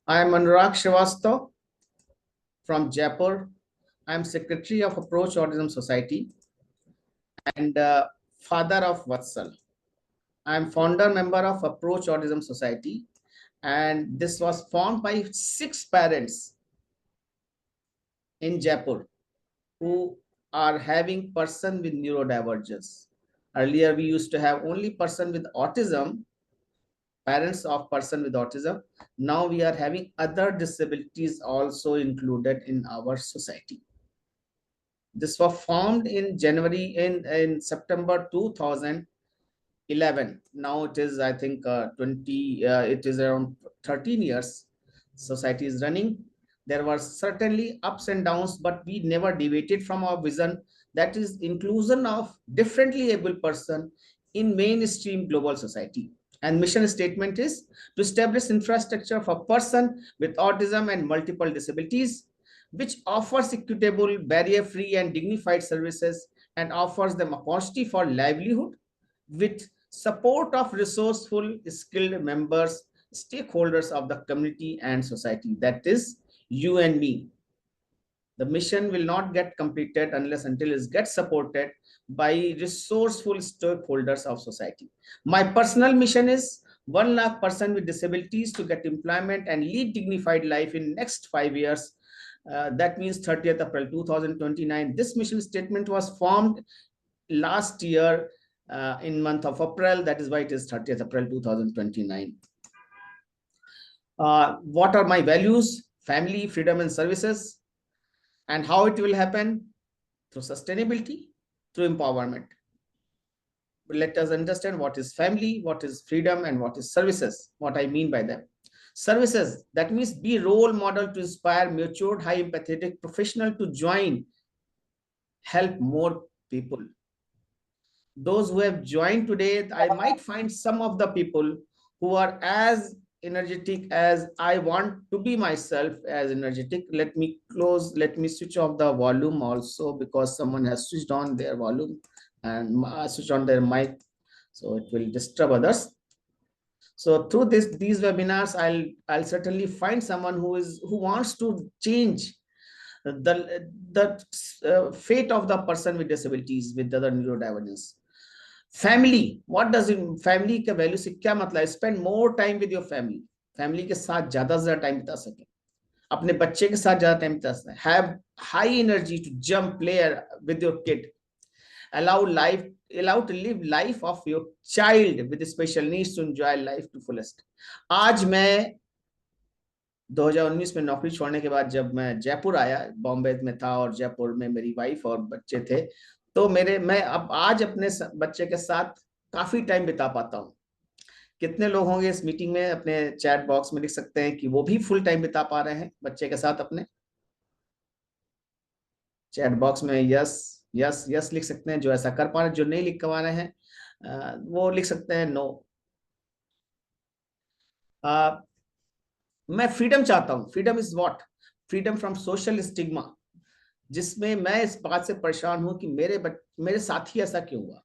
I am Anurag Srivastav from Jaipur. I am secretary of Approach Autism Society and father of Vatsal. I am founder member of Approach Autism Society, and this was formed by 6 parents in Jaipur who are having person with neurodivergence. Earlier, we used to have only person with autism, parents of person with autism. Now we are having other disabilities also included in our society. This was formed in in September 2011. Now it is, I think, 20. It is around 13 years. Society is running. There were certainly ups and downs, but we never deviated from our vision. That is inclusion of differently able person in mainstream global society. And mission statement is to establish infrastructure for person with autism and multiple disabilities, which offers equitable, barrier-free, and dignified services and offers them opportunity for livelihood with support of resourceful, skilled members, stakeholders of the community and society. That is you and me. The mission will not get completed unless until it gets supported by resourceful stakeholders of society. My personal mission is 1 lakh person with disabilities to get employment and lead dignified life in next 5 years. That means 30th April 2029. This mission statement was formed last year in month of April. That is why it is 30th April 2029. What are my values? Family, freedom, and services. And how it will happen? Through sustainability, through empowerment. But let us understand what is family, what is freedom, and what is services. What I mean by them. Services, that means be role model to inspire matured, high empathetic professional to join, help more people. Those who have joined today, I might find some of the people who are as energetic as I want to be myself as energetic. Let me switch off the volume also because someone has switched on their volume and switch on their mic, so it will disturb others. So through these webinars, I'll certainly find someone who wants to change the fate of the person with disabilities, with other neurodivergence. Family, what does it, family के value से क्या मतलब है? Spend more time with your family, family के साथ ज्यादा से ज्यादा टाइम बिता सके, अपने बच्चे के साथ ज्यादा टाइम बिता सके, have high energy to jump play with your kid, allow to live life of your child with special needs to enjoy life to fullest. आज मैं 2019 में नौकरी छोड़ने के बाद जब मैं जयपुर आया, बॉम्बे में था और जयपुर में मेरी वाइफ और बच्चे थे, तो मैं अब आज अपने बच्चे के साथ काफी टाइम बिता पाता हूँ। कितने लोग होंगे इस मीटिंग में? अपने चैट बॉक्स में लिख सकते हैं कि वो भी फुल टाइम बिता पा रहे हैं बच्चे के साथ अपने। चैट बॉक्स में यस यस यस लिख सकते हैं जो ऐसा कर पा रहे हैं। जो नहीं लिख पा रहे हैं वो लिख सकते हैं नो। मैं फ्रीडम चाहता हूँ। Freedom is what? Freedom from social stigma, जिसमें मैं इस बात से परेशान हूं कि मेरे साथ ही ऐसा क्यों हुआ,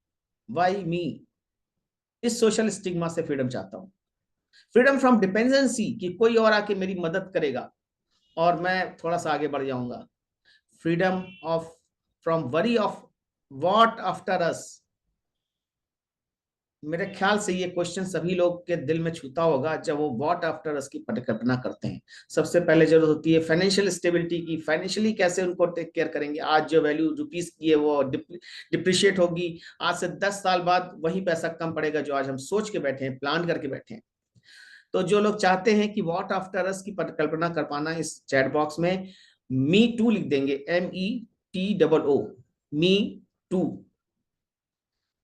वाई मी। इस सोशल स्टिग्मा से फ्रीडम चाहता हूं। फ्रीडम फ्रॉम डिपेंडेंसी, कि कोई और आके मेरी मदद करेगा और मैं थोड़ा सा आगे बढ़ जाऊंगा। Freedom of from worry of what after us. मेरे ख्याल से ये क्वेश्चन सभी लोग के दिल में छूता होगा जब वो व्हाट आफ्टर अस की परिकल्पना करते हैं। सबसे पहले जरूरत होती है फाइनेंशियल स्टेबिलिटी की, फाइनेंशियली कैसे उनको टेक केयर करेंगे। आज जो वैल्यू रुपीस की है वो डिप्रिशिएट होगी, आज से 10 साल बाद वही पैसा कम पड़ेगा जो आज हम सोच के बैठे हैं, प्लान करके बैठे हैं। तो जो लोग चाहते हैं कि व्हाट आफ्टर अस की परिकल्पना कर पाना, इस चैट बॉक्स में मी टू लिख देंगे, METOO, me too.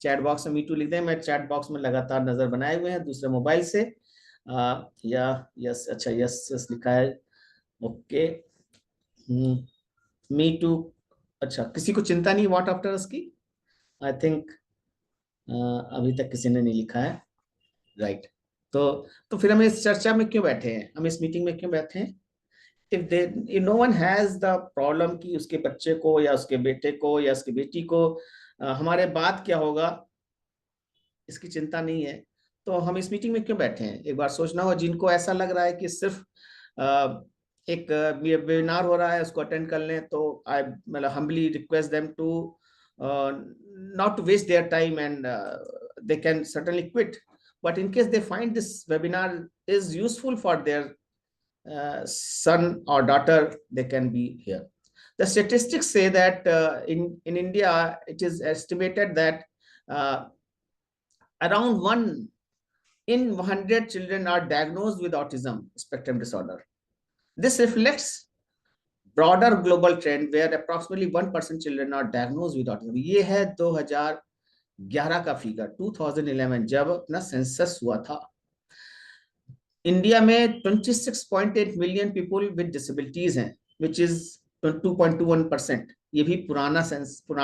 Chat box में मीटू लिख दें। मैं चैट बॉक्स में लगातार नजर बनाए हुए हैं दूसरे मोबाइल से। या यस, अच्छा यस यस लिखा है, ओके। मी टू, अच्छा किसी को चिंता नहीं व्हाट आफ्टर उसकी? आई थिंक अभी तक किसी ने नहीं लिखा है, राइट। तो फिर हम इस चर्चा में क्यों बैठे हैं, हम इस मीटिंग में क्यों बैठे हैं? if no one has the problem कि उसके बच्चे को या उसके बेटे को या उसकी बेटी को हमारे बाद क्या होगा, इसकी चिंता नहीं है, तो हम इस मीटिंग में क्यों बैठे हैं? एक बार सोचना हो। जिनको ऐसा लग रहा है कि सिर्फ एक वेबिनार हो रहा है, उसको अटेंड कर लें, तो आई मतलब humbly request them to not to waste their time, and they can certainly quit. But in case they find this webinar is useful for their son or daughter, they can be here. The statistics say that in India, it is estimated that uh, around 1 in 100 children are diagnosed with autism spectrum disorder. This reflects broader global trend where approximately 1% children are diagnosed with autism. ये है 2011 का figure, 2011 जब अपना census हुआ था। India में 26.8 million people with disabilities हैं, which is 2.21%। ये भी पुराना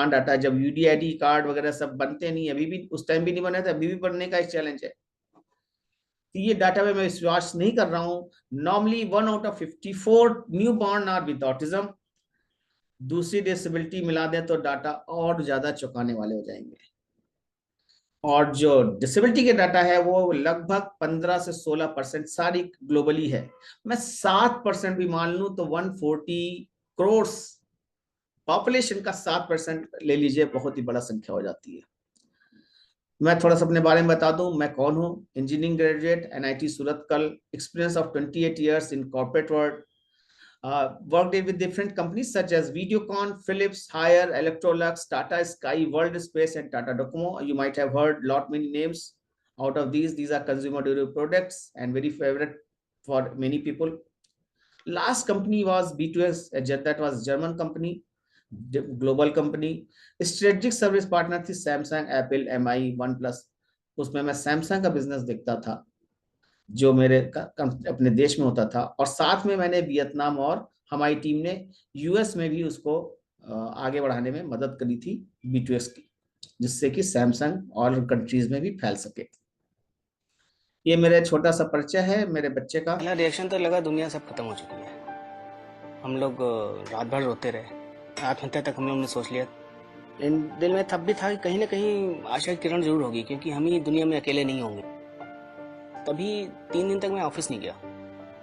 डाटा है, जब यूडीआईडी कार्ड वगैरह सब बनते नहीं, अभी भी उस टाइम भी नहीं बने थे, अभी भी बनने का एक चैलेंज है। तो ये डाटा में मैं विश्वास नहीं कर रहा हूँ। Normally 1 out of 54 new born are with autism. दूसरी डिसेबिलिटी मिला दें तो डाटा और ज्यादा चौंकाने वाले हो जाएंगे। और जो डिसेबिलिटी के डाटा है वो लगभग 15 से 16% सारी ग्लोबली है। मैं 7% भी मान लूं तो 140 करोड़ पॉपुलेशन का 7% ले लीजिए, बहुत ही बड़ा संख्या हो जाती है। मैं थोड़ा सा अपने बारे में बता दूं, मैं कौन हूं। इंजीनियरिंग ग्रेजुएट, एनआईटी सूरत कल, experience of 28 years in corporate world, worked with different companies such as Videocon, Philips, Haier, Electrolux, Tata Sky, World Space, and Tata Docomo. You might have heard lot many names. Out of these are consumer durable products and very favorite for many people. Last company was B2S, that was German company, global company. Strategic service partner थी Samsung, Apple, MI, OnePlus. उसमें मैं Samsung का business देखता था जो मेरे अपने देश में होता था, और साथ में मैंने वियतनाम और हमारी टीम ने यूएस में भी उसको आगे बढ़ाने में मदद करी थी B2S की, जिससे कि सैमसंग और कंट्रीज में भी फैल सके। ये मेरा छोटा सा परिचय है मेरे बच्चे का। पहला रिएक्शन तो लगा दुनिया सब खत्म हो चुकी है, हम लोग रात भर रोते रहे, आत्महत्या तक हम लोग ने सोच लिया। दिल में तब भी था कि कहीं ना कहीं आशा की किरण जरूर होगी, क्योंकि हम ही दुनिया में अकेले नहीं होंगे। तभी 3 दिन तक मैं ऑफिस नहीं गया।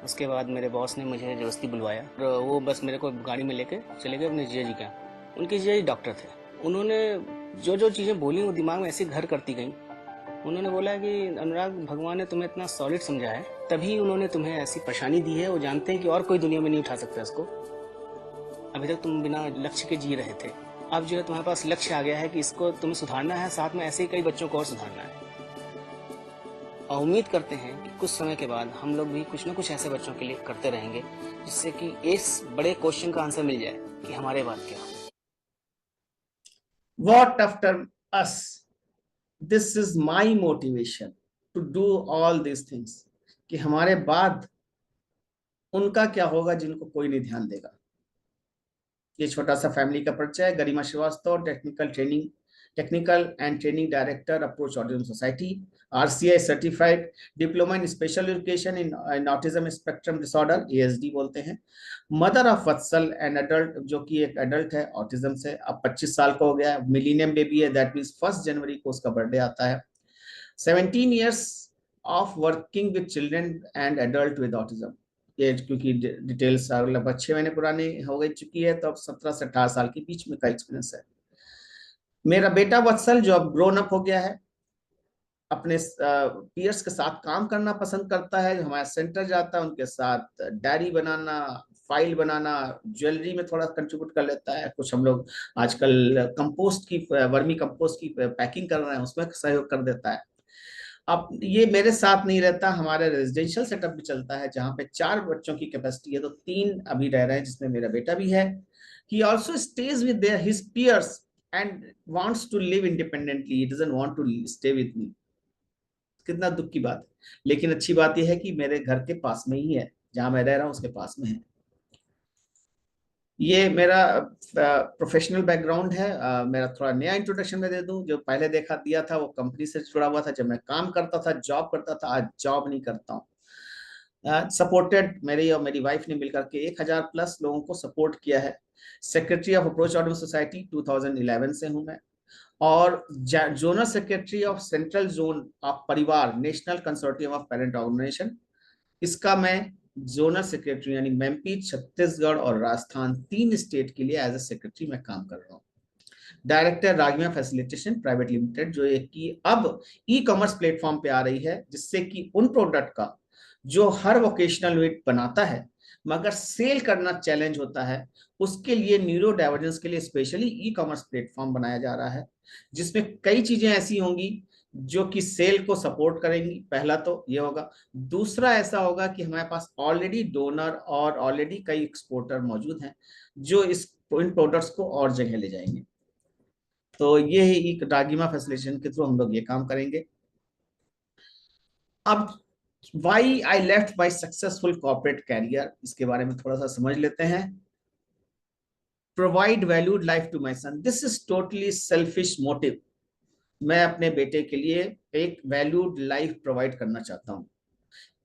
उसके बाद मेरे बॉस ने मुझे जबरदस्ती बुलवाया और वो बस मेरे को गाड़ी में लेके चले गए अपने जीजा जी के। उनके जीजा जी डॉक्टर थे। उन्होंने जो जो चीज़ें बोली वो दिमाग में ऐसे घर करती गई। उन्होंने बोला कि अनुराग, भगवान ने तुम्हें इतना सॉलिड समझा है, तभी उन्होंने तुम्हें ऐसी परेशानी दी है। वो जानते हैं कि और कोई दुनिया में नहीं उठा सकता इसको। अभी तक तुम बिना लक्ष्य के जी रहे थे, अब जो है तुम्हारे पास लक्ष्य आ गया है कि इसको तुम्हें सुधारना है, साथ में ऐसे ही कई बच्चों को और सुधारना है। और उम्मीद करते हैं कि कुछ समय के बाद हम लोग भी कुछ न कुछ ऐसे बच्चों के लिए करते रहेंगे, जिससे कि इस बड़े क्वेश्चन का आंसर मिल जाए कि हमारे बाद क्या। What after us? This is my motivation to do all these things. कि हमारे बाद उनका क्या होगा जिनको कोई नहीं ध्यान देगा। ये छोटा सा फैमिली का परिचय है। Garima Srivastava, technical and training director, approach autism society, RCI certified, diploma in special education in autism spectrum disorder, ASD बोलते हैं। Mother of Vatsal, an adult, जो कि एक एडल्ट है ऑटिज्म से, अब 25 साल का हो गया है, मिलीनियम बेबी है, दैट मीन्स 1 जनवरी को उसका बर्थडे आता है। 17 years of working with children and adult with autism। ये क्योंकि डिटेल्स लगभग 6 महीने पुरानी हो गई चुकी है, तो अब 17 से 18 साल के बीच में का एक्सपीरियंस है। मेरा बेटा वत्सल जो अब ग्रोन अप हो गया है, अपने पीयर्स के साथ काम करना पसंद करता है, हमारे सेंटर जाता है, उनके साथ डायरी बनाना, फाइल बनाना, ज्वेलरी में थोड़ा कंट्रीब्यूट कर लेता है। कुछ हम लोग आजकल कंपोस्ट की, वर्मी कंपोस्ट की पैकिंग कर रहे हैं, उसमें सहयोग कर देता है। अब ये मेरे साथ नहीं रहता, हमारे रेजिडेंशियल सेटअप भी चलता है जहां पे 4 बच्चों की कैपेसिटी है, तो 3 अभी रह रहे हैं, जिसमें मेरा बेटा भी है। He also stays with his peers and wants to live independently. He doesn't want to stay with me. कितना दुख की बात है, लेकिन अच्छी बात यह है कि मेरे घर के पास में ही है, जहां मैं रह रहा हूं उसके पास में है। ये मेरा प्रोफेशनल बैकग्राउंड है। मेरा थोड़ा नया इंट्रोडक्शन में दे दूं। जो पहले दिया था वो कंपनी से जुड़ा हुआ था, जब मैं काम करता था, जॉब करता था। आज जॉब नहीं करता हूँ। सपोर्टेड, मेरी और मेरी वाइफ ने मिलकर के 1000 प्लस लोगों को सपोर्ट किया है। Secretary of approach autism society 2011 से हूं मैं, और zonal secretary of central zone of Parivaar, national consortium of parent organization, इसका मैं जोनल सेक्रेटरी यानी एमपी, छत्तीसगढ़ और राजस्थान, 3 स्टेट के लिए एज ए सेक्रेटरी मैं काम कर रहा हूँ। डायरेक्टर रागमा फैसिलिटेशन प्राइवेट लिमिटेड, जो एक कि अब ई कॉमर्स प्लेटफॉर्म पे आ रही है, जिससे कि उन प्रोडक्ट का जो हर वोकेशनल यूनिट बनाता है मगर सेल करना चैलेंज होता है, उसके लिए न्यूरो डाइवर्जेंस के लिए स्पेशली ई कॉमर्स प्लेटफॉर्म बनाया जा रहा है, जिसमें कई चीजें ऐसी होंगी जो कि सेल को सपोर्ट करेंगी। पहला तो ये होगा। दूसरा ऐसा होगा कि हमारे पास ऑलरेडी डोनर और ऑलरेडी कई एक्सपोर्टर मौजूद हैं जो इन प्रोडक्ट्स को और जगह ले जाएंगे। तो ये है एक डागिमा फैसिलिटेशन के थ्रू हम लोग ये काम करेंगे। अब why I left my successful corporate career, इसके बारे में थोड़ा सा समझ लेते हैं। Provide valued life to my son, this is totally selfish motive. मैं अपने बेटे के लिए एक वैल्यूड लाइफ प्रोवाइड करना चाहता हूँ।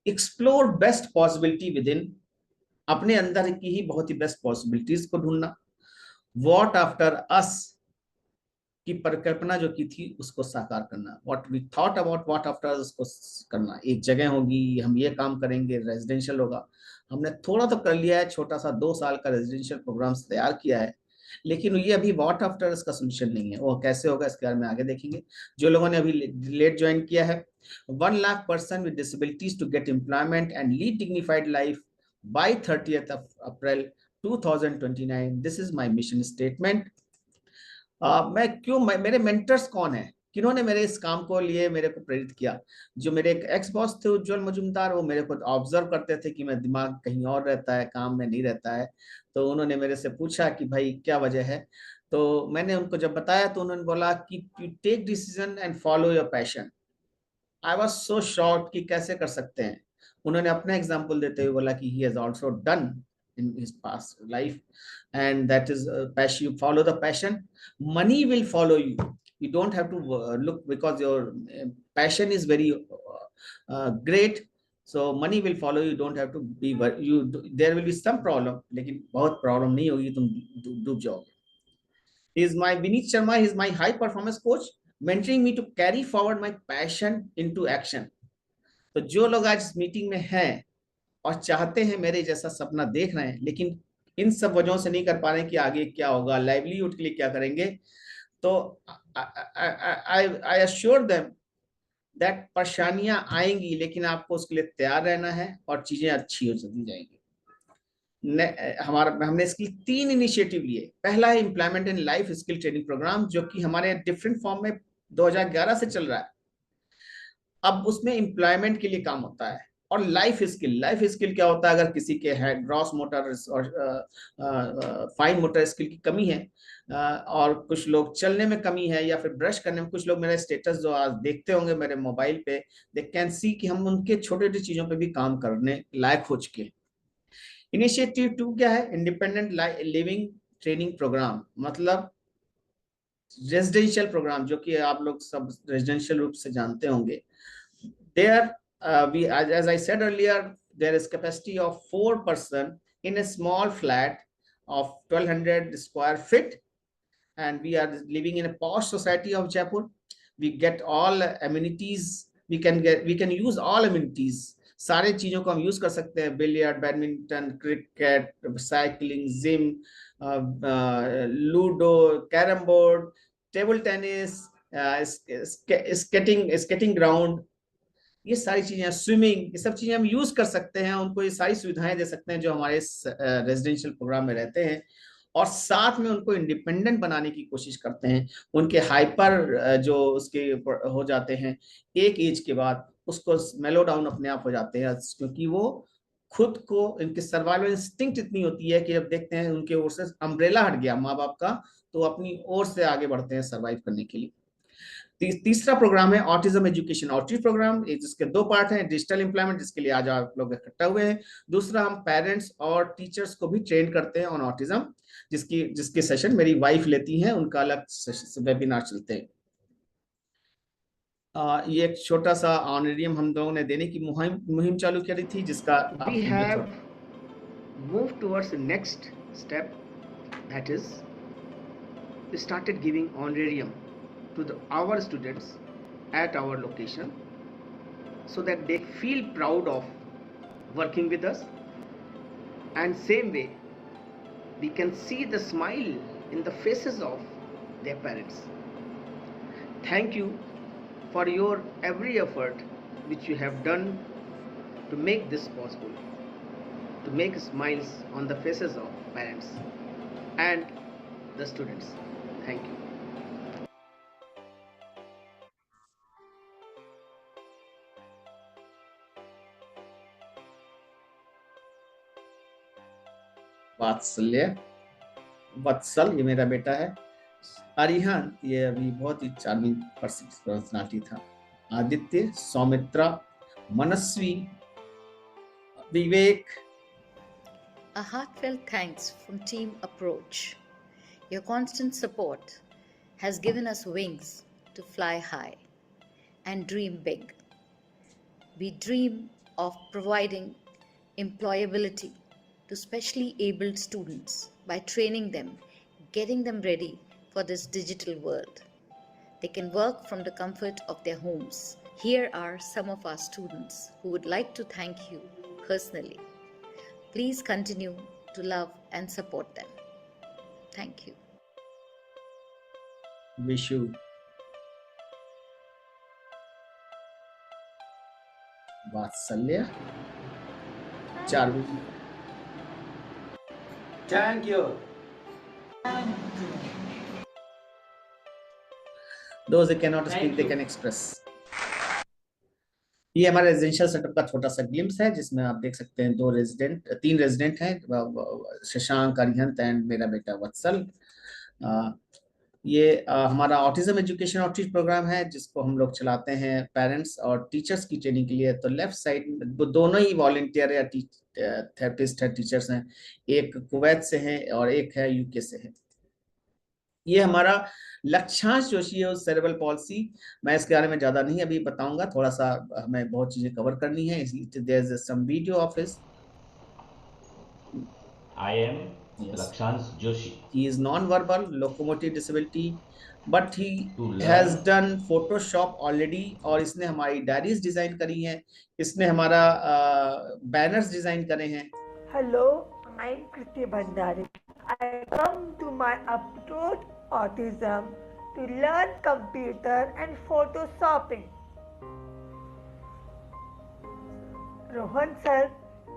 Explore best possibility with in, अपने अंदर की ही बहुत ही बेस्ट पॉसिबिलिटीज को ढूंढना। वॉट आफ्टर अस की परिकल्पना जो की थी उसको साकार करना। What we thought about what after उसको करना। एक जगह होगी, हम ये काम करेंगे, रेजिडेंशियल होगा। हमने थोड़ा तो कर लिया है, छोटा सा 2 साल का रेजिडेंशियल प्रोग्राम तैयार किया है, लेकिन ये अभी व्हाट आफ्टर इसका सोल्यूशन नहीं है। वो कैसे होगा इसके बारे में आगे देखेंगे। जो लोगों ने अभी लेट ज्वाइन किया है, 1 lakh person with disabilities to get employment and lead dignified life by 30th April 2029, this is my mission statement. मेरे मेंटर्स कौन है, किन्होंने मेरे इस काम को लिए मेरे को प्रेरित किया। जो मेरे एक एक्स बॉस थे उज्जवल मजुमदार, वो मेरे को ऑब्जर्व करते थे कि मैं दिमाग कहीं और रहता है, काम में नहीं रहता है। तो उन्होंने मेरे से पूछा कि भाई क्या वजह है। तो मैंने उनको जब बताया तो उन्होंने बोला कि you take decision and follow your passion. I was so shocked कि कैसे कर सकते हैं। उन्होंने अपना एग्जाम्पल देते हुए बोला कि he has also done in his past life, and that is passion. You follow the passion, money will follow you. You don't have to look, because your passion is very great, so money will follow you. Don't have to be you, there will be some problem, लेकिन बहुत problem नहीं होगी, तुम डूब जाओगे। He is my Vineet Sharma, he is my high performance coach, mentoring me to carry forward my passion into action. तो जो लोग आज इस मीटिंग में हैं और चाहते हैं, मेरे जैसा सपना देख रहे हैं, लेकिन इन सब वजहों से नहीं कर पा रहे कि आगे क्या होगा, लाइवलीहुड के लिए क्या करेंगे, तो आई अश्योर देम दैट परेशानियां आएंगी, लेकिन आपको उसके लिए तैयार रहना है और चीजें अच्छी हो चलती जाएंगी। हमने इसके लिए 3 इनिशिएटिव लिए। पहला है employment and life skill training program, जो कि हमारे डिफरेंट फॉर्म में 2011 से चल रहा है। अब उसमें एम्प्लॉयमेंट के लिए काम होता है। और लाइफ स्किल क्या होता है, अगर किसी के है ग्रॉस मोटर और फाइन मोटर स्किल की कमी है, और कुछ लोग चलने में कमी है या फिर ब्रश करने में, कुछ लोग मेरा स्टेटस जो आज देखते होंगे मेरे मोबाइल पे, दे कैन सी कि हम उनके छोटे छोटे चीजों पे भी काम करने लायक हो चुके हैं। इनिशिएटिव 2 क्या है, इंडिपेंडेंट लिविंग ट्रेनिंग प्रोग्राम, मतलब रेजिडेंशियल प्रोग्राम, जो कि आप लोग सब रेजिडेंशियल रूप से जानते होंगे। There, as I said earlier, there is capacity of 4 person in a small flat of 1200 square feet, and we are living in a posh society of Jaipur. We get all amenities. We can use all amenities. सारे चीजों को हम use कर सकते हैं, billiard, badminton, cricket, cycling, gym, ludo, carrom board, table tennis, skating ground, ये सारी चीजें, स्विमिंग, ये सब चीजें हम यूज कर सकते हैं। उनको ये सारी सुविधाएं दे सकते हैं जो हमारे रेजिडेंशियल प्रोग्राम में रहते हैं, और साथ में उनको इंडिपेंडेंट बनाने की कोशिश करते हैं। उनके हाइपर जो उसके हो जाते हैं एक एज के बाद, उसको मेलो डाउन अपने आप हो जाते हैं, क्योंकि वो खुद को, इनकी सर्वाइवल इंस्टिंक्ट इतनी होती है कि जब देखते हैं उनके ओर से अम्ब्रेला हट गया माँ बाप का, तो अपनी ओर से आगे बढ़ते हैं सर्वाइव करने के लिए। तीसरा प्रोग्राम है ऑटिज्म एजुकेशन आउटरीच प्रोग्राम, जिसके 2 पार्ट हैं। डिजिटल एम्प्लॉयमेंट, जिसके लिए आज आप लोग इकट्ठा हुए हैं। दूसरा, हम पेरेंट्स और टीचर्स को भी ट्रेन करते हैं ऑन ऑटिज्म, जिसके सेशन मेरी वाइफ लेती हैं, उनका अलग वेबिनार चलते हैं। ये एक छोटा सा ऑनरेरियम हम लोगों ने देने की मुहिम चालू करी थी, जिसका we have move towards next step, that is started giving honorarium to our students at our location, so that they feel proud of working with us And same way, we can see the smile in the faces of their parents. Thank you for your every effort which you have done to make this possible, to make smiles on the faces of parents and the students. Thank you. वात्सल्य, वत्सल ये मेरा बेटा है। अरिहंत ये अभी बहुत ही charming personality था। आदित्य, सौमित्रा, मनस्वी, विवेक। A heartfelt thanks from Team Approach. Your constant support has given us wings to fly high and dream big. We dream of providing employability to specially abled students by training them, getting them ready for this digital world. They can work from the comfort of their homes. Here are some of our students who would like to thank you personally. Please continue to love and support them. Thank you. Vishu, वात्सल्य, Charvi. Thank you. Those who cannot speak, they can express. ये हमारा residential setup का छोटा सा glimpse है, जिसमें आप देख सकते हैं तीन रेजिडेंट हैं, शशांक, अरिहंत एंड मेरा बेटा वत्सल। ये हमारा ऑटिज्म एजुकेशन आउटरीच प्रोग्राम है, जिसको हम लोग चलाते हैं पेरेंट्स और टीचर्स की ट्रेनिंग के लिए। तो लेफ्ट साइड दोनों ही वॉलंटियर या थेरेपिस्ट है, टीचर्स हैं। एक कुवैत से है और एक है यूके से है। ये हमारा लक्ष्यांश जोशी है, सेरेब्रल पॉलिसी। मैं इसके बारे में ज्यादा नहीं अभी बताऊंगा, थोड़ा सा हमें बहुत चीजें कवर करनी है, इसलिए there is some video of his. I am Lakshansh Joshi. He is non-verbal, locomotive disability, but he To has learn- done Photoshop already, और इसने हमारी डायरीज डिजाइन करी हैं, इसने हमारा बैनर्स डिजाइन करे हैं। Hello, I'm Kriti Bhandari. I come to my approach autism to learn computer and photoshopping. Rohan sir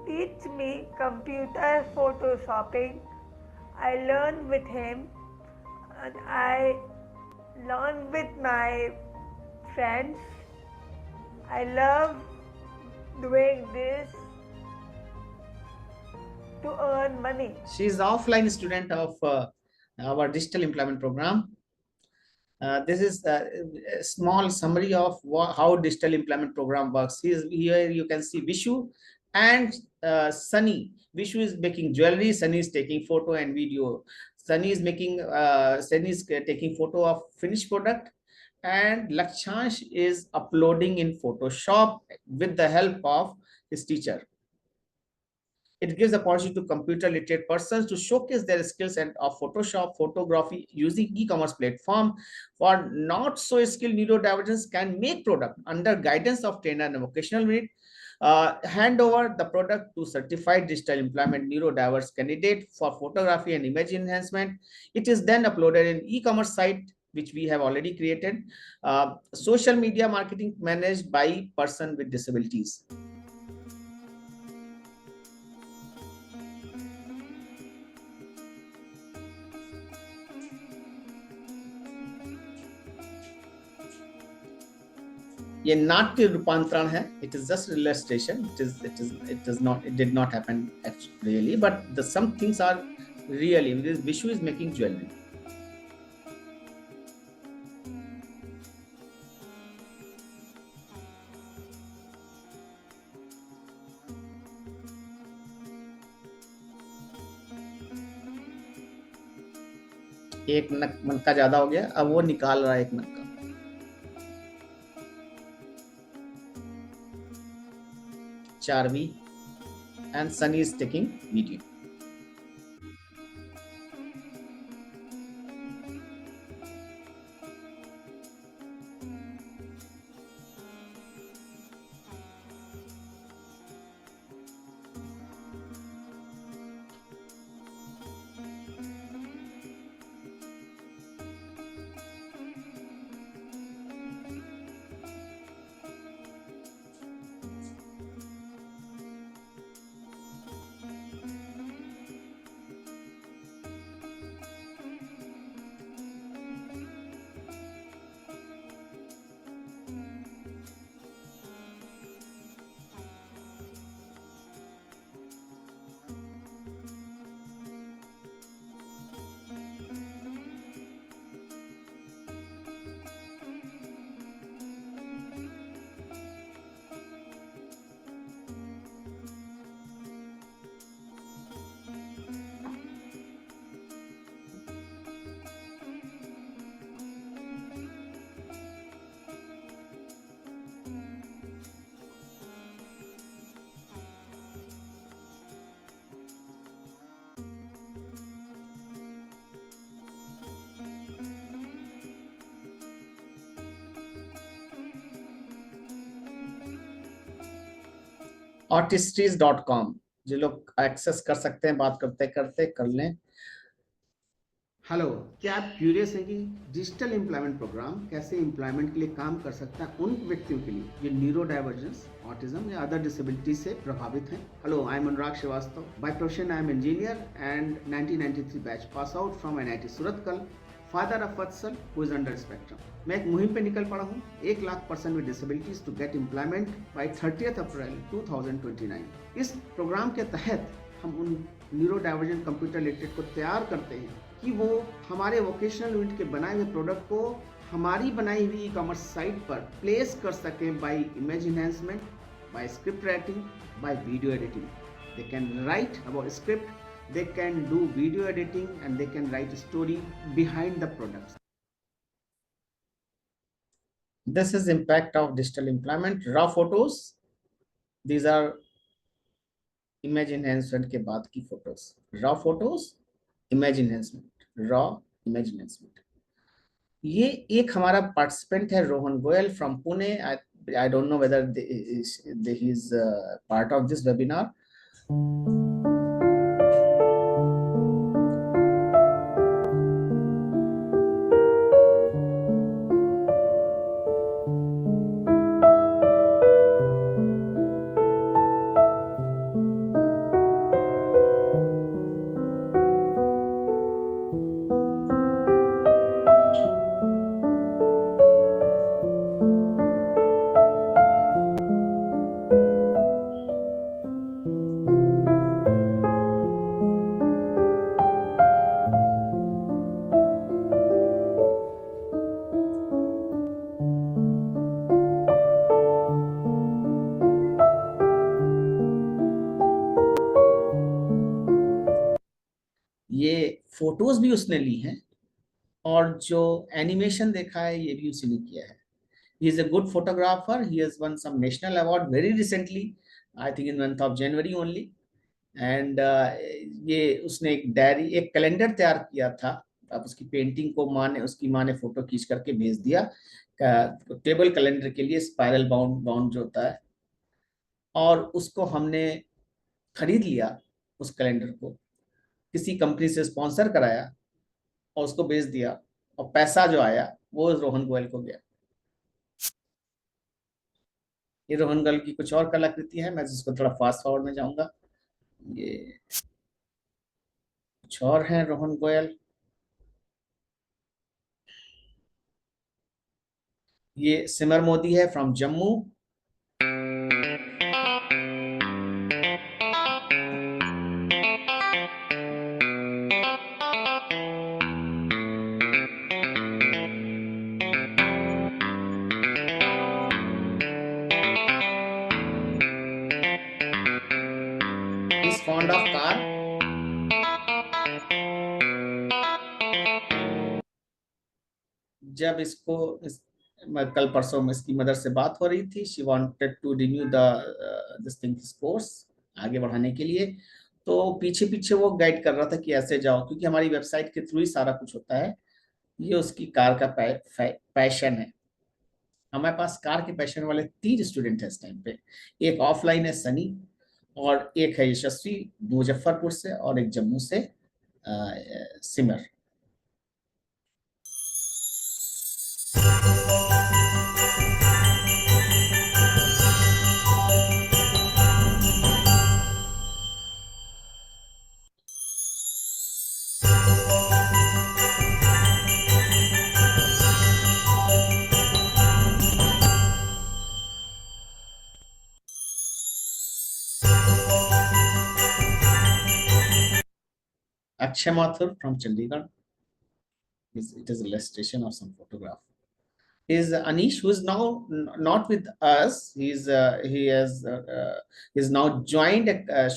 teach me computer photoshopping. I learn with him and I learn with my friends. I love doing this to earn money. She is offline student of our digital employment program. This is a small summary of how digital employment program works. Here you can see Vishu and Sunny. Vishu is making jewelry, Sunny is taking photo and video. Sunny is taking photo of finished product, and Lakshansh is uploading in Photoshop with the help of his teacher. It gives opportunity to computer literate persons to showcase their skills and of Photoshop, photography using e-commerce platform. For not so skilled neurodivergents can make product under guidance of trainer and vocational unit. Hand over the product to certified digital employment neurodiverse candidate for photography and image enhancement. It is then uploaded in e-commerce site which we have already created. Social media marketing managed by person with disabilities. ये नाट्य रूपांतरण है. It is just illustration. It did not happen really, but some things are really. This Vishu is making jewelry. एक नक का ज्यादा हो गया, अब वो निकाल रहा है एक नक का. Charvi and Sunny is taking video. artistries.com, जो लोग एक्सेस कर सकते हैं, बात करते करते कर लें। हेलो, क्या आप क्यूरियस हैं कि डिजिटल एम्प्लॉयमेंट प्रोग्राम कैसे एम्प्लॉयमेंट के लिए काम कर सकता है उन व्यक्तियों के लिए जो neuro divergence, autism or other disability से प्रभावित हैं? Hello, I am Anurag Shrivastava. By profession I am engineer and 1993 batch pass out from NIT Surathkal, father of Vatsal who is under spectrum. मैं एक मुहिम पे निकल पड़ा हूँ, 1 lakh person with disabilities to get employment by 30 April 2029। इस प्रोग्राम के तहत हम उन न्यूरो डाइवर्जेंट कंप्यूटर लिटरेट को तैयार करते हैं कि वो हमारे वोकेशनल यूनिट के बनाए हुए प्रोडक्ट को हमारी बनाई हुई ई-कॉमर्स साइट पर प्लेस कर सकें by image enhancement, by script writing, by video editing. They can write about script, they can do video editing, and they can write a story behind the products. This is impact of digital employment. Raw photos, these are image enhancement के बाद की photos. Raw photos, image enhancement, raw image enhancement. ये एक हमारा participant है Rohan Goyal from Pune. I don't know whether he is part of this webinar. ये photos भी उसने ली हैं और जो एनिमेशन देखा है ये भी उसने किया है। He is a good photographer. He has won some national award very recently, I think in month of January only. And ये उसने एक डायरी, एक कैलेंडर तैयार किया था। अब उसकी पेंटिंग को उसकी माँ ने फोटो खींच करके भेज दिया टेबल कैलेंडर के लिए, स्पाइरल बाउंड जो होता है, और उसको हमने खरीद लिया। उस कैलेंडर को किसी कंपनी से स्पॉन्सर कराया और उसको बेच दिया, और पैसा जो आया वो रोहन गोयल को गया। ये रोहन गोयल की कुछ और कलाकृति है, मैं जिसको थोड़ा फास्ट फॉरवर्ड में जाऊंगा। ये कुछ और है रोहन गोयल। ये सिमर मोदी है from Jammu. He's fond of car. जब इसको कल परसों में इसकी मदर से बात हो रही थी, she wanted to renew this things course, आगे बढ़ाने के लिए। तो पीछे पीछे वो गाइड कर रहा था कि ऐसे जाओ, क्योंकि हमारी वेबसाइट के थ्रू ही सारा कुछ होता है। ये उसकी कार का पैशन है। हमारे पास कार के पैशन वाले 3 स्टूडेंट हैं इस टाइम पे। एक ऑफलाइन है सनी, और एक है यशस्वी मुजफ्फरपुर से, और एक जम्मू से सिमर। Akshay Mathur from Chandigarh. It is illustration of some photograph. Is Anish, who is now not with us. He is now joined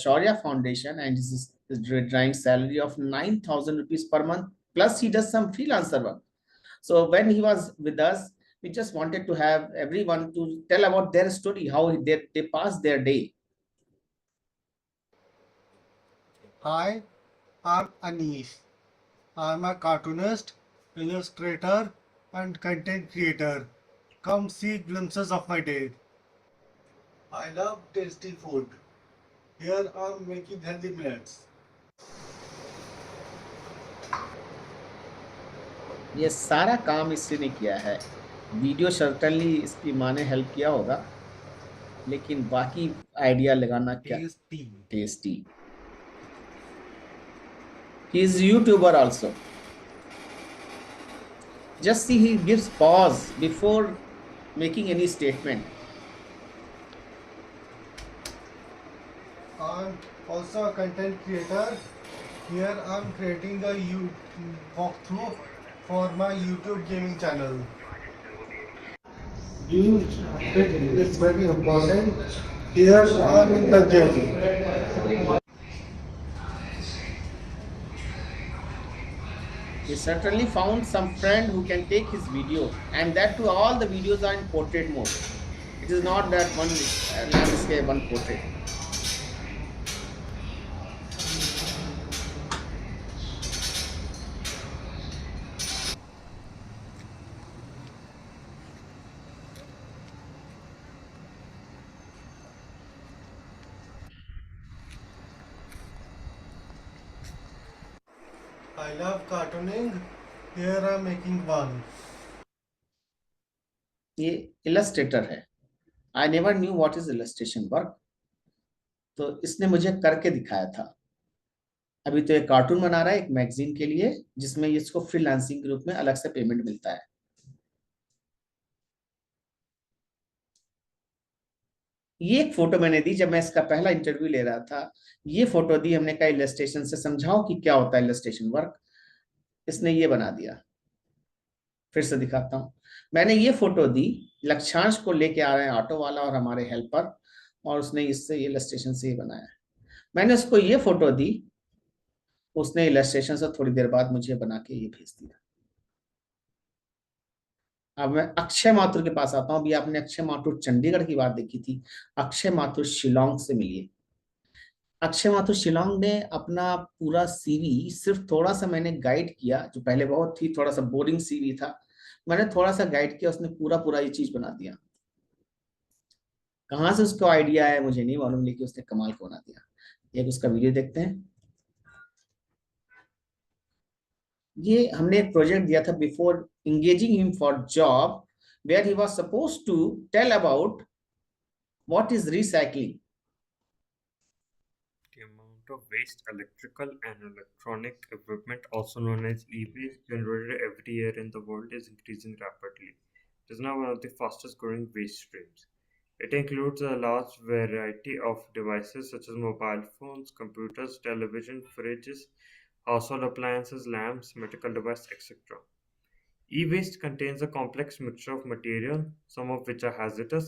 Shaurya Foundation, and is drawing salary of 9,000 rupees per month. Plus, he does some freelancer work. So when he was with us, we just wanted to have everyone to tell about their story, how they pass their day. Hi, I'm Anish. I'm a cartoonist, illustrator, and content creator. Come see glimpses of my day. I love tasty food. Here I'm making healthy millets. ये सारा काम इससे ने किया है। Video certainly इसकी माँ ने हेल्प किया होगा, लेकिन बाकी आइडिया लगाना क्या। Tasty. Tasty. He is YouTuber also. Just see, he gives pause before making any statement. I'm also a content creator. Here I'm creating a walkthrough for my YouTube gaming channel. Views is very important. Here I'm in the gym. He certainly found some friend who can take his video, and that too, all the videos are in portrait mode. It is not that one landscape, one portrait. I love cartooning. Here I'm making one. ये Illustrator है। I never knew what is illustration work, तो इसने मुझे करके दिखाया था। अभी तो एक कार्टून बना रहा है एक मैगजीन के लिए, जिसमें इसको फ्रीलांसिंग के रूप में अलग से पेमेंट मिलता है। ये एक फोटो मैंने दी जब मैं इसका पहला इंटरव्यू ले रहा था। ये फोटो दी, हमने कहा इलस्ट्रेशन से समझाओ कि क्या होता है इलस्ट्रेशन वर्क। इसने ये बना दिया। फिर से दिखाता हूँ। मैंने ये फोटो दी, लक्ष्यांश को लेके आ रहे हैं ऑटो वाला और हमारे हेल्पर, और उसने इससे ये इलस्ट्रेशन से ही बनाया। मैंने उसको ये फोटो दी, उसने इलस्ट्रेशन से थोड़ी देर बाद मुझे बना के ये भेज दिया। अब मैं अक्षय माथुर के पास आता हूँ। अभी आपने अक्षय माथुर चंडीगढ़ की बात देखी थी, अक्षय माथुर शिलोंग से मिलिए। अक्षय माथुर शिलोंग ने अपना पूरा सीवी, सिर्फ थोड़ा सा मैंने गाइड किया, जो पहले बहुत ही थोड़ा सा बोरिंग सीवी था, मैंने थोड़ा सा गाइड किया, उसने पूरा पूरा ये चीज बना दिया। कहाँ से उसको आइडिया है मुझे नहीं मालूम, लेकिन उसने कमाल को बना दिया। एक उसका वीडियो देखते हैं। ये हमने एक प्रोजेक्ट दिया था before engaging him for job, where he was supposed to tell about what is recycling. The amount of waste, electrical and electronic equipment, also known as e-waste, generated every year in the world is increasing rapidly. It is now one of the fastest growing waste streams. It includes a large variety of devices such as mobile phones, computers, television, fridges, household appliances, lamps, medical devices, etc. E-waste contains a complex mixture of material, some of which are hazardous.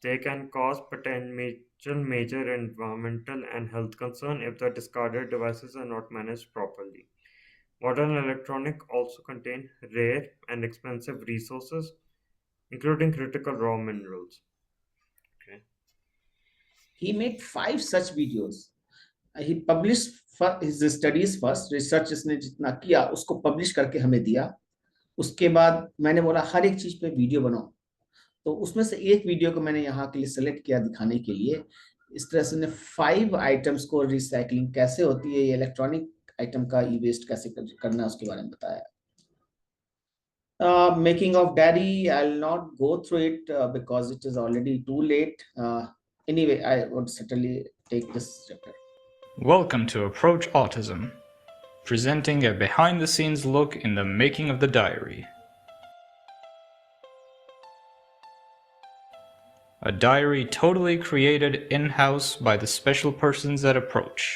They can cause potential major environmental and health concern if the discarded devices are not managed properly. Modern electronics also contain rare and expensive resources, including critical raw minerals. Okay. He made 5 such videos. He published for his studies first, research इसने जितना किया उसको publish करके हमें दिया। उसके बाद मैंने बोला हर एक चीज पे वीडियो बनाओ, तो उसमें से एक वीडियो को मैंने यहाँ के लिए सेलेक्ट किया दिखाने के लिए। इस तरह से ने 5 आइटम्स को रिसाइकलिंग कैसे होती है, ये इलेक्ट्रॉनिक आइटम का ई वेस्ट कैसे करना है, उसके बारे में बताया। Making of dairy, I'll not go through it because it is already too late. Anyway, I would certainly take this chapter. Welcome to Approach Autism, presenting a behind-the-scenes look in the making of the diary. A diary totally created in-house by the special persons at Approach.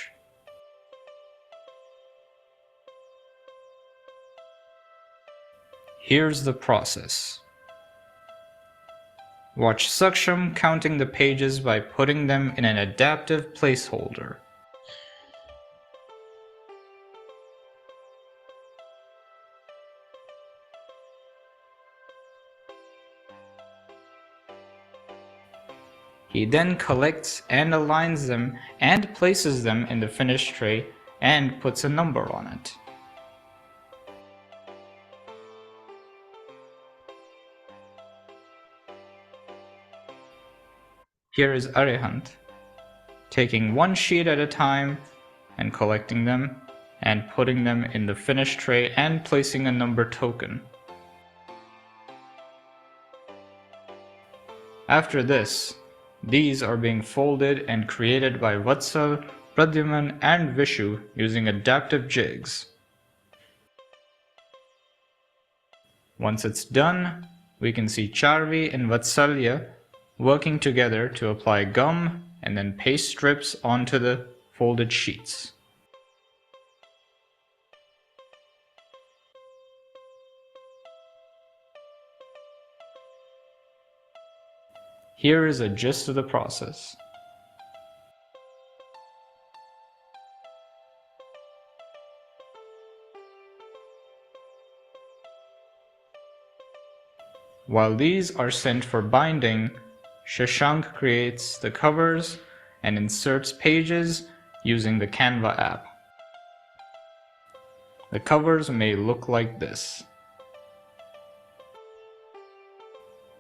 Here's the process. Watch Saksham counting the pages by putting them in an adaptive placeholder. He then collects and aligns them and places them in the finished tray and puts a number on it. Here is Arihant. taking one sheet at a time and collecting them and putting them in the finish tray and placing a number token. After this, these are being folded and created by Vatsal, Pradyuman and Vishu using adaptive jigs. Once it's done, we can see Charvi and Vatsalya working together to apply gum and then paste strips onto the folded sheets. Here is a gist of the process. While these are sent for binding, Shashank creates the covers and inserts pages using the Canva app. The covers may look like this.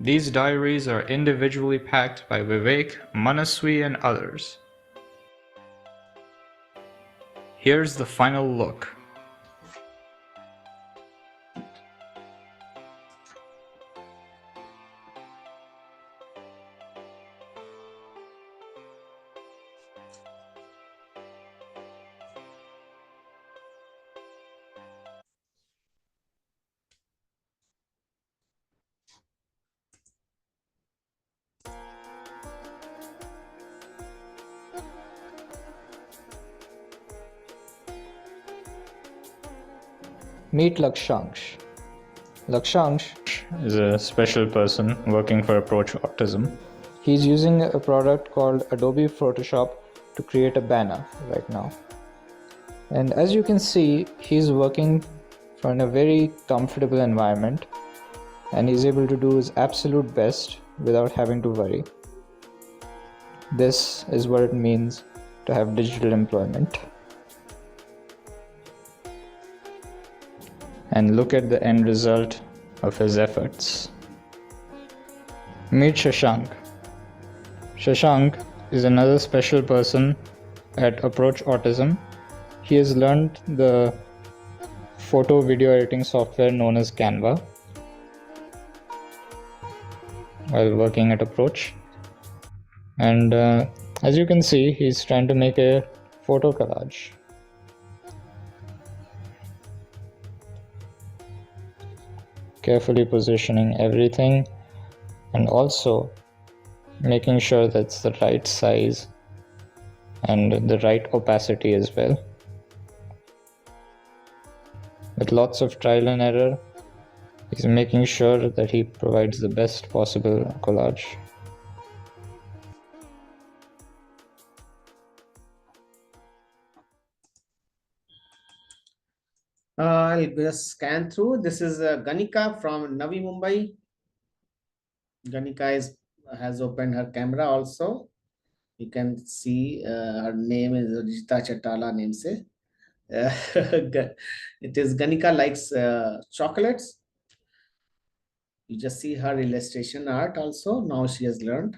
These diaries are individually packed by Vivek, Manaswi and others. Here's the final look. Meet Lakshanksh. Lakshanksh is a special person working for Approach Autism. He's using a product called Adobe Photoshop to create a banner right now. And as you can see, he's working in a very comfortable environment and he's able to do his absolute best without having to worry. This is what it means to have digital employment. And look at the end result of his efforts. Meet Shashank. Shashank is another special person at Approach Autism. He has learned the photo video editing software known as Canva while working at Approach. And as you can see, he's trying to make a photo collage. Carefully positioning everything and also making sure that's the right size and the right opacity as well. With lots of trial and error, he's making sure that he provides the best possible collage. I'll just scan through. This is Ganika from Navi Mumbai. Ganika has opened her camera also. You can see her name is Rajita Chatala name se. It is Ganika likes chocolates. You just see her illustration art also. Now she has learned.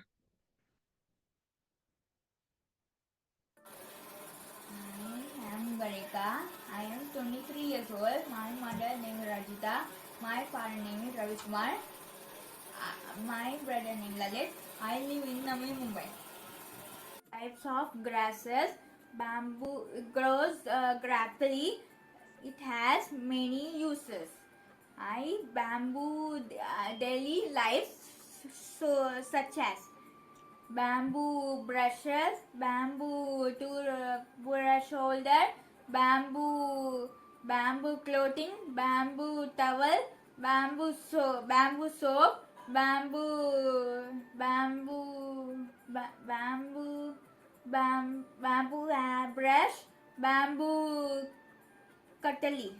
I am Ganika. I am 23 years old. My mother name is Rajita. My father name is Ravi Kumar. My brother name Lalit. I live in Navi Mumbai. Types of grasses. Bamboo grows graphically. It has many uses. Bamboo daily life, such as bamboo brushes, bamboo to brush shoulder, bamboo clothing, bamboo towel, bamboo soap, bamboo brush, bamboo cutlery.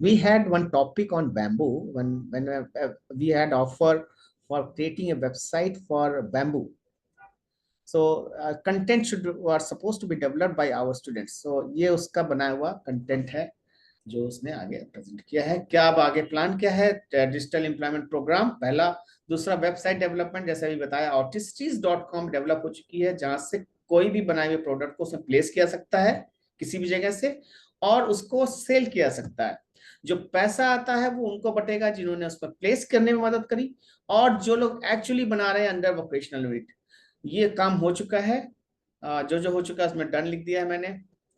We had one topic on bamboo when we had offer for creating a website for bamboo. So content are supposed to be developed by our students. So ये उसका बनाया हुआ content है. जो उसने आगे present किया है। क्या अब आगे प्लान क्या है? डिजिटल एम्प्लॉयमेंट प्रोग्राम पहला। दूसरा, वेबसाइट डेवलपमेंट, जैसे अभी बताया, artisties.com डेवलप हो चुकी है, जहां से कोई भी बनाए हुए प्रोडक्ट को उसमें प्लेस किया सकता है किसी भी जगह से, और उसको सेल किया सकता है। जो पैसा आता है वो उनको बटेगा जिन्होंने उस पर प्लेस करने में मदद करी, और जो लोग एक्चुअली बना रहे हैं अंडर वोकेशनल यूनिट। ये काम हो चुका है, जो जो हो चुका है उसमें डन लिख दिया है मैंने।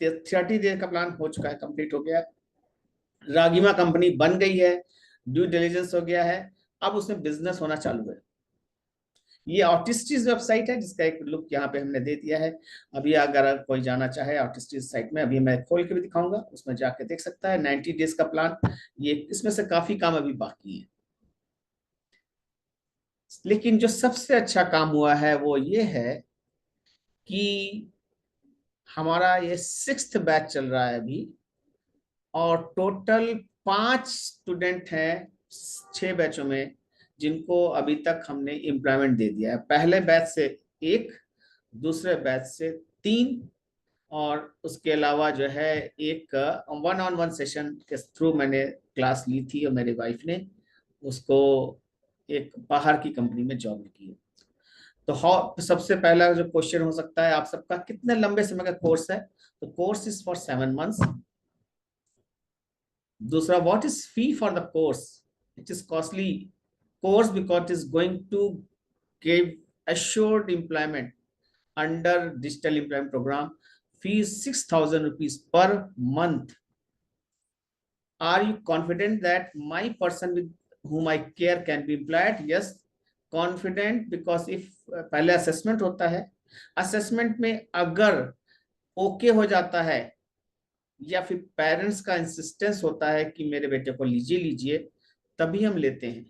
30 डेज का प्लान हो चुका है, कंप्लीट हो गया है। रागिमा कंपनी बन गई है, ड्यू डिलीजेंस हो गया है, अब उसमें बिजनेस होना चालू है। ये आर्टिस्टीज वेबसाइट है, जिसका एक लुक यहाँ पे हमने दे दिया है। अभी अगर कोई जाना चाहे आर्टिस्टीज साइट में, अभी मैं खोल के भी दिखाऊंगा, उसमें जाके देख सकता है। 90 डेज का प्लान, ये इसमें से काफी काम अभी बाकी है। लेकिन जो सबसे अच्छा काम हुआ है वो ये है कि हमारा ये 6th बैच चल रहा है अभी, और टोटल 5 स्टूडेंट हैं 6 बैचों में, जिनको अभी तक हमने एम्प्लॉयमेंट दे दिया है। पहले बैच से 1, दूसरे बैच से 3, और उसके अलावा जो है एक 1-on-1 सेशन के थ्रू मैंने क्लास ली थी, और मेरी वाइफ ने उसको एक बाहर की कंपनी में जॉब की है। तो सबसे पहला जो क्वेश्चन हो सकता है आप सबका, कितने लंबे समय का कोर्स है? तो कोर्स इज फॉर 7 मंथ्स। दूसरा, what is fee for the course? It is costly course because it is going to give assured employment under digital employment program. Fee is 6,000 rupees per month. Are you confident that my person with whom I care can be employed? Yes, confident, because if पहले assessment होता है, assessment में अगर okay हो जाता है, या फिर पेरेंट्स का इंसिस्टेंस होता है कि मेरे बेटे को लीजिए, तभी हम लेते हैं।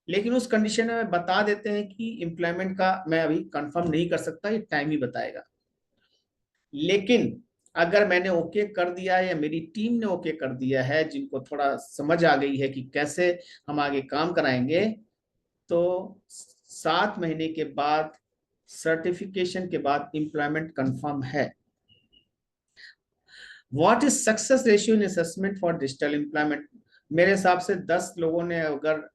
लेकिन उस कंडीशन में बता देते हैं कि एम्प्लॉयमेंट का मैं अभी कंफर्म नहीं कर सकता, ये टाइम ही बताएगा। लेकिन अगर मैंने ओके कर दिया है, या मेरी टीम ने ओके कर दिया है, जिनको थोड़ा समझ आ गई है कि कैसे हम आगे काम कराएंगे, तो 7 महीने के बाद, सर्टिफिकेशन के बाद एम्प्लॉयमेंट कंफर्म है। What is success ratio in assessment for digital employment? मेरे हिसाब से 10 लोगों ने अगर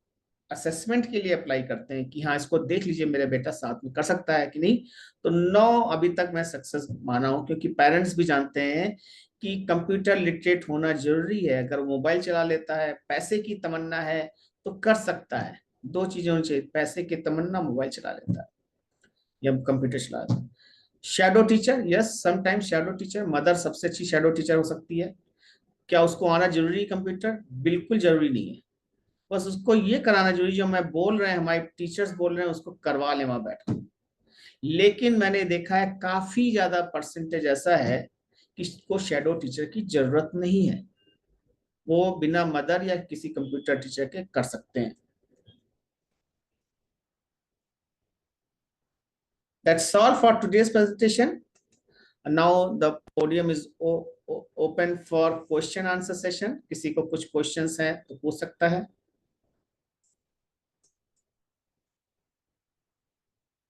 असेसमेंट के लिए अप्लाई करते हैं कि हाँ इसको देख लीजिए मेरा बेटा साथ में कर सकता है कि नहीं, तो 9 अभी तक मैं सक्सेस माना हूं। क्योंकि पेरेंट्स भी जानते हैं कि कंप्यूटर लिटरेट होना जरूरी है। अगर मोबाइल चला लेता है, पैसे की तमन्ना है, तो कर सकता है। 2 चीजें होनी चाहिए, पैसे की तमन्ना, मोबाइल चला लेता है या कंप्यूटर चला लेता है। Shadow teacher, yes, sometimes shadow teacher, mother सबसे अच्छी शैडो टीचर हो सकती है। क्या उसको आना जरूरी है कंप्यूटर? बिल्कुल जरूरी नहीं है, बस उसको ये कराना जरूरी, जो मैं बोल रहे हैं, हमारे टीचर्स बोल रहे हैं, उसको करवा ले वहां बैठ। लेकिन मैंने देखा है काफी ज्यादा परसेंटेज ऐसा है कि इसको शैडो टीचर की जरूरत नहीं है, वो बिना मदर या किसी कंप्यूटर टीचर के कर सकते हैं। That's all for today's presentation. Now the podium is open for question answer session. किसी को कुछ questions हैं तो पूछ सकता है।